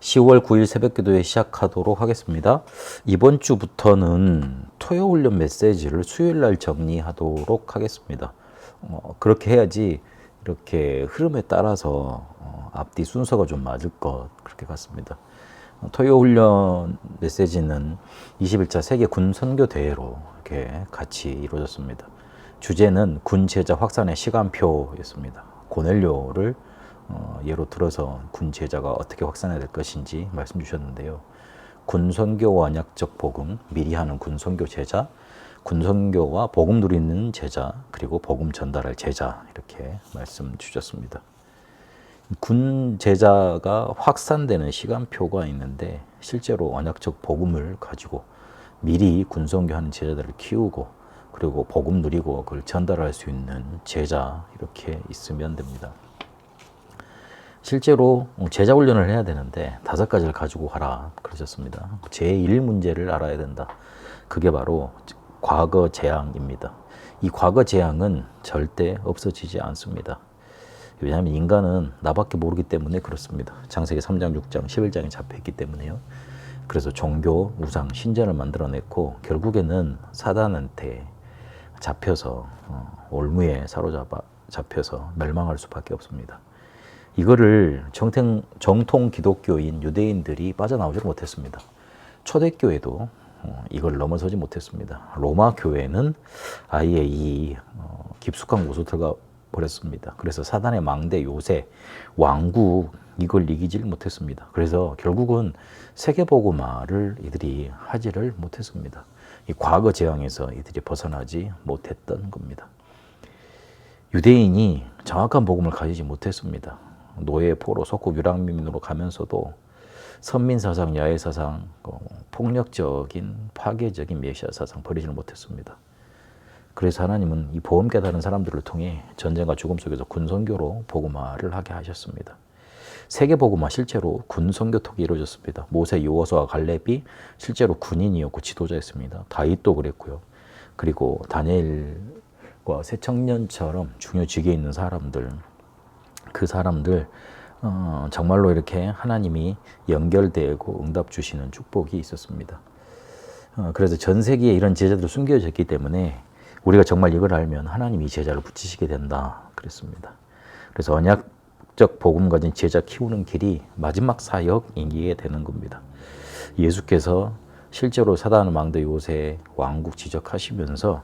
10월 9일 새벽기도회 시작하도록 하겠습니다. 이번 주부터는 토요훈련 메시지를 수요일날 정리하도록 하겠습니다. 그렇게 해야지 이렇게 흐름에 따라서 앞뒤 순서가 좀 맞을 것 그렇게 같습니다. 토요훈련 메시지는 21차 세계 군 선교 대회로 이렇게 같이 이루어졌습니다. 주제는 군 제자 확산의 시간표였습니다. 고넬료를 예로 들어서 군 제자가 어떻게 확산해야 될 것인지 말씀 주셨는데요. 군 선교와 언약적 복음, 미리 하는 군 선교 제자, 군 선교와 복음 누리는 제자, 그리고 복음 전달할 제자 이렇게 말씀 주셨습니다. 군 제자가 확산되는 시간표가 있는데 실제로 언약적 복음을 가지고 미리 군 선교하는 제자들을 키우고 그리고 복음 누리고 그걸 전달할 수 있는 제자 이렇게 있으면 됩니다. 실제로 제자 훈련을 해야 되는데 5가지를 가지고 가라 그러셨습니다. 제1 문제를 알아야 된다. 그게 바로 과거 재앙입니다. 이 과거 재앙은 절대 없어지지 않습니다. 왜냐하면 인간은 나밖에 모르기 때문에 그렇습니다. 창세기 3장, 6장, 11장에 잡혀있기 때문에요. 그래서 종교, 우상, 신전을 만들어냈고 결국에는 사단한테 잡혀서 올무에 잡혀서 멸망할 수밖에 없습니다. 이거를 정통 기독교인 유대인들이 빠져나오지 못했습니다. 초대교회도 이걸 넘어서지 못했습니다. 로마 교회는 아예 이 깊숙한 곳으로 들어가 버렸습니다. 그래서 사단의 망대 요새 왕국 이걸 이기질 못했습니다. 그래서 결국은 세계복음화를 이들이 하지를 못했습니다. 이 과거 재앙에서 이들이 벗어나지 못했던 겁니다. 유대인이 정확한 복음을 가지지 못했습니다. 노예, 포로, 속국, 유랑민으로 가면서도 선민사상, 야외사상, 폭력적인 파괴적인 메시아 사상 버리지를 못했습니다. 그래서 하나님은 이 복음 깨달은 사람들을 통해 전쟁과 죽음 속에서 군선교로 복음화를 하게 하셨습니다. 세계복음화 실제로 군선교톡이 이루어졌습니다. 모세, 여호수아, 갈렙이 실제로 군인이었고 지도자였습니다. 다윗도 그랬고요. 그리고 다니엘과 새청년처럼 중요 직위에 있는 사람들, 그 사람들 정말로 이렇게 하나님이 연결되고 응답 주시는 축복이 있었습니다. 그래서 전 세계에 이런 제자들이 숨겨져 있기 때문에 우리가 정말 이걸 알면 하나님이 이 제자를 붙이시게 된다 그랬습니다. 그래서 언약적 복음 가진 제자 키우는 길이 마지막 사역이게 되는 겁니다. 예수께서 실제로 사단의 망대 요새 왕국 지적하시면서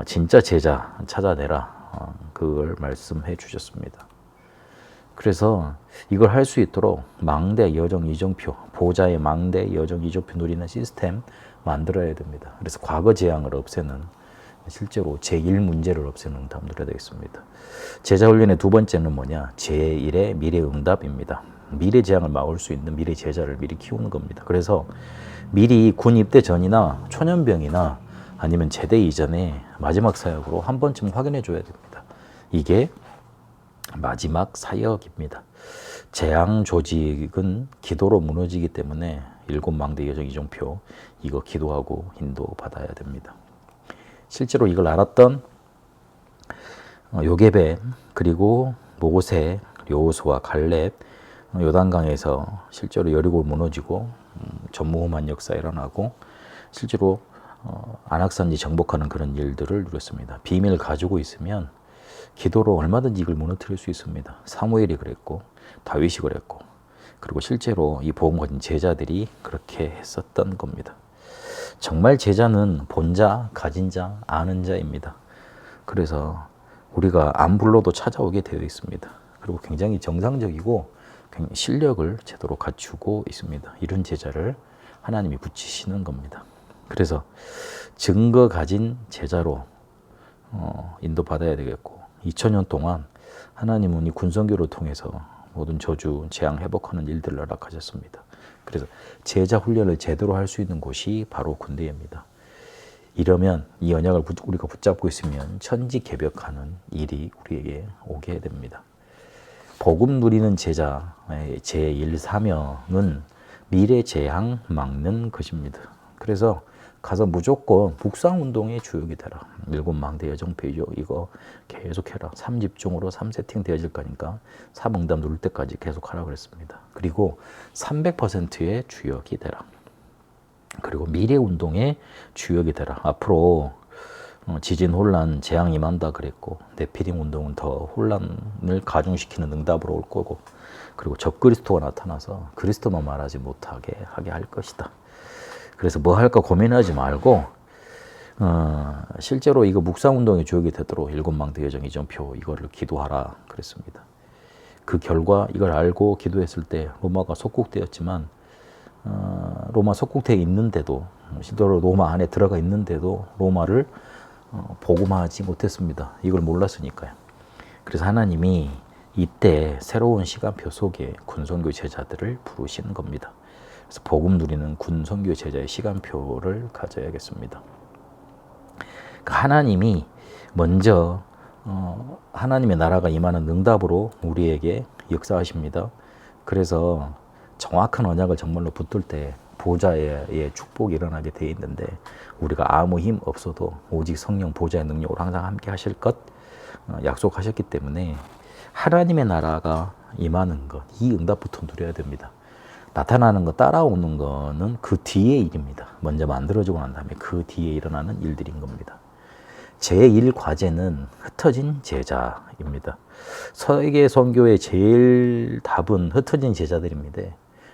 진짜 제자 찾아내라 그걸 말씀해 주셨습니다. 그래서 이걸 할 수 있도록 망대 여정 이정표, 보좌의 망대 여정 이정표 누리는 시스템 만들어야 됩니다. 그래서 과거 재앙을 없애는 실제로 제1문제를 없애는 응답 누려야 되겠습니다. 제자 훈련의 두 번째는 뭐냐? 제1의 미래 응답입니다. 미래 재앙을 막을 수 있는 미래 제자를 미리 키우는 겁니다. 그래서 미리 군 입대 전이나 초년병이나 아니면 제대 이전에 마지막 사역으로 한 번쯤 확인해 줘야 됩니다. 이게 마지막 사역입니다. 재앙 조직은 기도로 무너지기 때문에 7망대 여정 이정표 이거 기도하고 인도 받아야 됩니다. 실제로 이걸 알았던 요게벳 그리고 모세, 여호수아, 갈렙 요단강에서 실제로 여리고 무너지고 전무후무한 역사 일어나고 실제로 안악산지 정복하는 그런 일들을 누렸습니다. 비밀을 가지고 있으면 기도로 얼마든지 이걸 무너뜨릴 수 있습니다. 사무엘이 그랬고 다윗이 그랬고 그리고 실제로 이 복음 가진 제자들이 그렇게 했었던 겁니다. 정말 제자는 본 자, 가진 자, 아는 자입니다. 그래서 우리가 안 불러도 찾아오게 되어 있습니다. 그리고 굉장히 정상적이고 실력을 제대로 갖추고 있습니다. 이런 제자를 하나님이 붙이시는 겁니다. 그래서 증거 가진 제자로 인도받아야 되겠고 2000년 동안 하나님은 이 군선교를 통해서 모든 저주, 재앙 회복하는 일들을 허락하셨습니다. 그래서 제자 훈련을 제대로 할 수 있는 곳이 바로 군대입니다. 이러면 이 언약을 우리가 붙잡고 있으면 천지개벽하는 일이 우리에게 오게 됩니다. 복음 누리는 제자의 제1 사명은 미래 재앙 막는 것입니다. 그래서 가서 무조건 묵상운동의 주역이 되라. 7망대 여정표죠. 이거 계속해라. 3집중으로 3세팅 되어질 거니까 3응답 누를 때까지 계속하라 그랬습니다. 그리고 300%의 주역이 되라. 그리고 미래운동의 주역이 되라. 앞으로 지진 혼란, 재앙이 임한다 그랬고 네피림 운동은 더 혼란을 가중시키는 응답으로 올 거고, 그리고 적그리스도가 나타나서 그리스도만 말하지 못하게 하게 할 것이다. 그래서 뭐 할까 고민하지 말고 실제로 이거 묵상운동의 주역이 되도록 7망대 여정 이전표 이거를 기도하라 그랬습니다. 그 결과 이걸 알고 기도했을 때 로마가 속국되었지만 로마 속국되어 있는데도, 실제로 로마 안에 들어가 있는데도 로마를 복음하지 못했습니다. 이걸 몰랐으니까요. 그래서 하나님이 이때 새로운 시간표 속에 군선교 제자들을 부르시는 겁니다. 그래서 복음 누리는 군선교 제자의 시간표를 가져야겠습니다. 하나님이 먼저 하나님의 나라가 임하는 응답으로 우리에게 역사하십니다. 그래서 정확한 언약을 정말로 붙들 때 보좌의 축복이 일어나게 되어 있는데, 우리가 아무 힘 없어도 오직 성령 보좌의 능력으로 항상 함께 하실 것 약속하셨기 때문에 하나님의 나라가 임하는 것, 이 응답부터 누려야 됩니다. 나타나는 거, 따라오는 거는 그 뒤의 일입니다. 먼저 만들어지고 난 다음에 그 뒤에 일어나는 일들인 겁니다. 제1과제는 흩어진 제자입니다. 세계 선교의 제일 답은 흩어진 제자들입니다.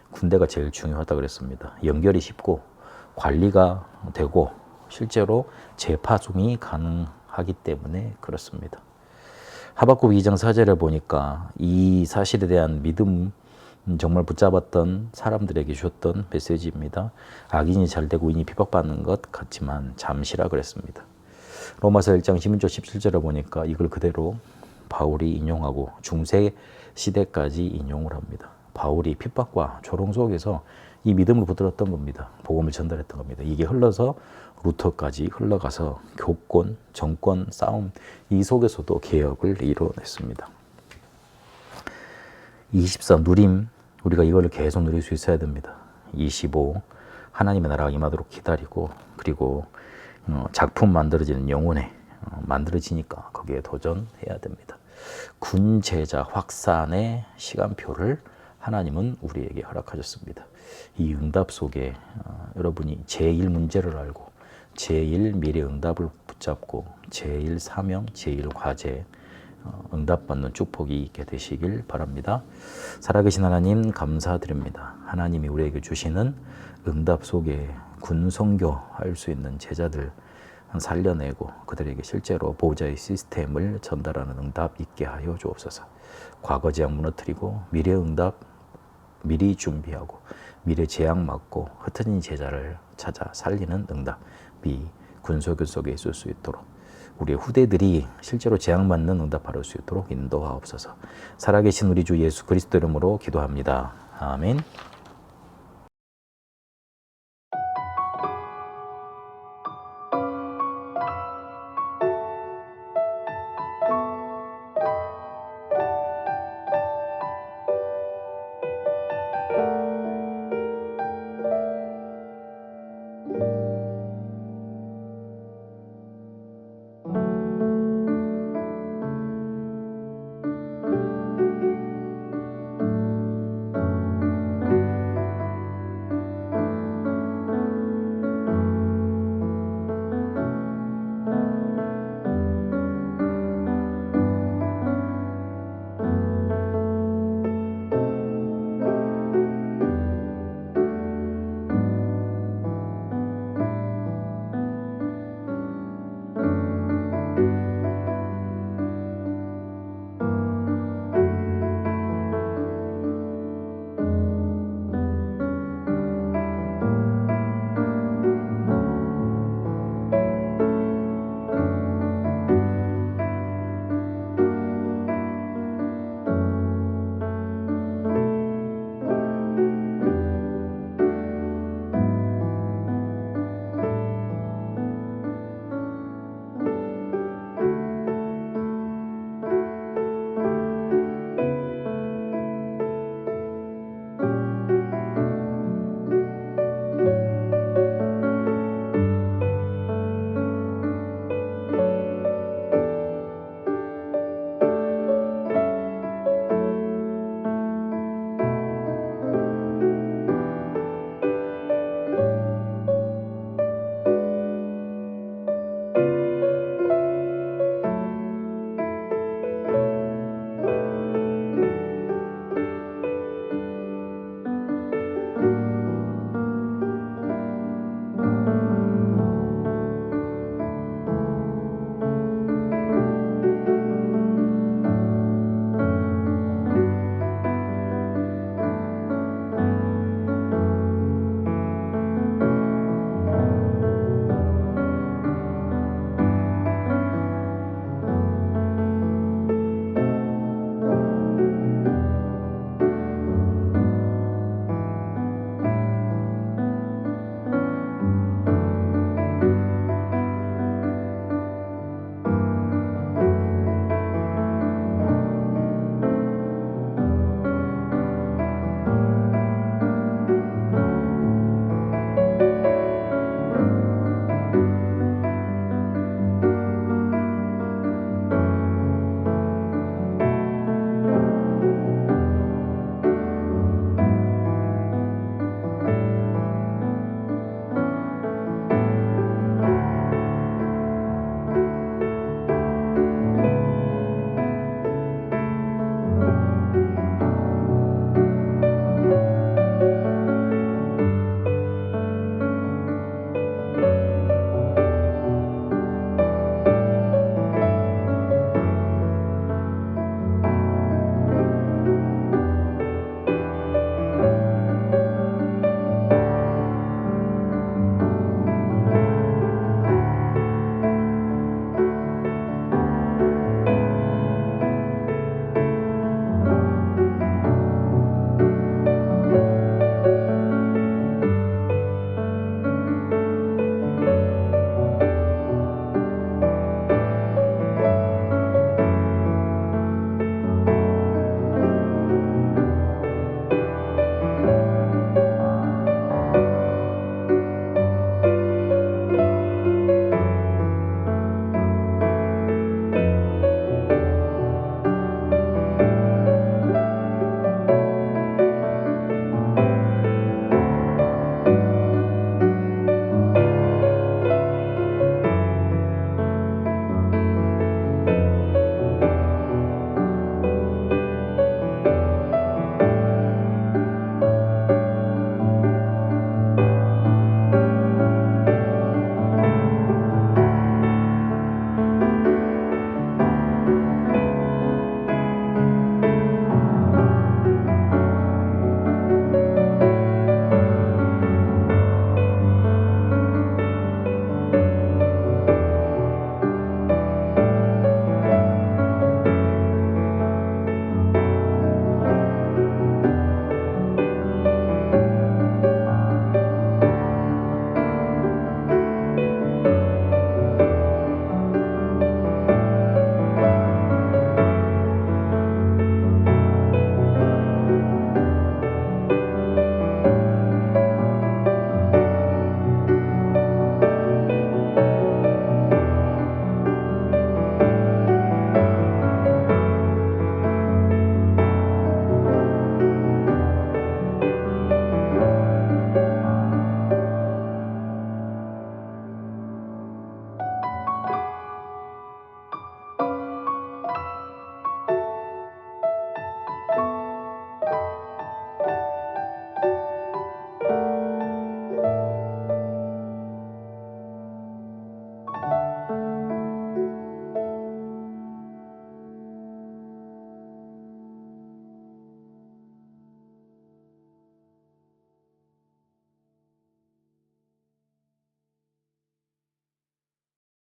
군대가 제일 중요하다 그랬습니다. 연결이 쉽고 관리가 되고 실제로 재파송이 가능하기 때문에 그렇습니다. 하박국 2장 4절에 보니까 이 사실에 대한 믿음 정말 붙잡았던 사람들에게 주셨던 메시지입니다. 악인이 잘되고 인이 핍박받는 것 같지만 잠시라 그랬습니다. 로마서 1장 16절 17절에 보니까 이걸 그대로 바울이 인용하고 중세 시대까지 인용을 합니다. 바울이 핍박과 조롱 속에서 이 믿음을 붙들었던 겁니다. 복음을 전달했던 겁니다. 이게 흘러서 루터까지 흘러가서 교권, 정권, 싸움, 이 속에서도 개혁을 이뤄냈습니다. 24 누림, 우리가 이걸 계속 누릴 수 있어야 됩니다. 25 하나님의 나라가 임하도록 기다리고, 그리고 작품 만들어지는 영혼에 만들어지니까 거기에 도전해야 됩니다. 군 제자 확산의 시간표를 하나님은 우리에게 허락하셨습니다. 이 응답 속에 여러분이 제1 문제를 알고 제1 미래 응답을 붙잡고 제1 사명, 제1 과제 응답받는 축복이 있게 되시길 바랍니다. 살아계신 하나님 감사드립니다. 하나님이 우리에게 주시는 응답 속에 군선교할 수 있는 제자들 살려내고 그들에게 실제로 보호자의 시스템을 전달하는 응답 있게 하여 주옵소서. 과거 재앙 무너뜨리고 미래 응답 미리 준비하고 미래 재앙 막고 흩어진 제자를 찾아 살리는 응답이 군소교 속에 있을 수 있도록, 우리의 후대들이 실제로 재앙받는 응답할 수 있도록 인도하옵소서. 살아계신 우리 주 예수 그리스도 이름으로 기도합니다. 아멘.